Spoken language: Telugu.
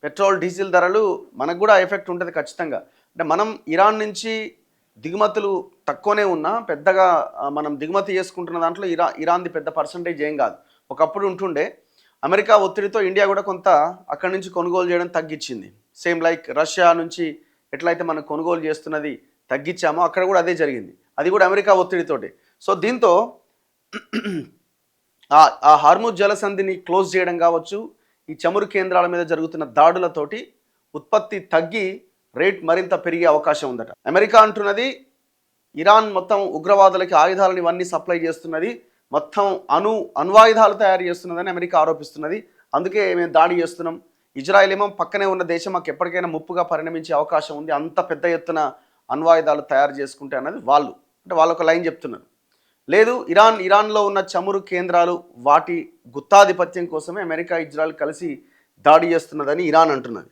పెట్రోల్ డీజిల్ ధరలు మనకు కూడా ఎఫెక్ట్ ఉంటుంది ఖచ్చితంగా. అంటే మనం ఇరాన్ నుంచి దిగుమతులు తక్కువనే ఉన్నా పెద్దగా మనం దిగుమతి చేసుకుంటున్న దాంట్లో ఇరాన్ది పెద్ద పర్సంటేజ్ ఏం కాదు. ఒకప్పుడు ఉంటుండే. అమెరికా ఒత్తిడితో ఇండియా కూడా కొంత అక్కడి నుంచి కొనుగోలు చేయడం తగ్గించింది. సేమ్ లైక్ రష్యా నుంచి ఎట్లయితే మనం కొనుగోలు చేస్తున్నది తగ్గించామో అక్కడ కూడా అదే జరిగింది. అది కూడా అమెరికా ఒత్తిడితోటి. సో దీంతో ఆ హార్ముజ్ జలసంధిని క్లోజ్ చేయడం కావచ్చు, ఈ చమురు కేంద్రాల మీద జరుగుతున్న దాడులతోటి ఉత్పత్తి తగ్గి రేట్ మరింత పెరిగే అవకాశం ఉందట. అమెరికా అంటున్నది ఇరాన్ మొత్తం ఉగ్రవాదులకి ఆయుధాలను ఇవన్నీ సప్లై చేస్తున్నది, మొత్తం అణ్వాయుధాలు తయారు చేస్తున్నదని అమెరికా ఆరోపిస్తున్నది. అందుకే మేము దాడి చేస్తున్నాం. ఇజ్రాయెల్ ఏమో పక్కనే ఉన్న దేశం, మాకు ఎప్పటికైనా ముప్పుగా పరిణమించే అవకాశం ఉంది, అంత పెద్ద ఎత్తున అణ్వాయుధాలు తయారు చేసుకుంటే అన్నది వాళ్ళు. అంటే వాళ్ళు ఒక లైన్ చెప్తున్నారు. లేదు, ఇరాన్లో ఉన్న చమురు కేంద్రాలు వాటి గుత్తాధిపత్యం కోసమే అమెరికా ఇజ్రాయెల్ కలిసి దాడి చేస్తున్నదని ఇరాన్ అంటున్నది.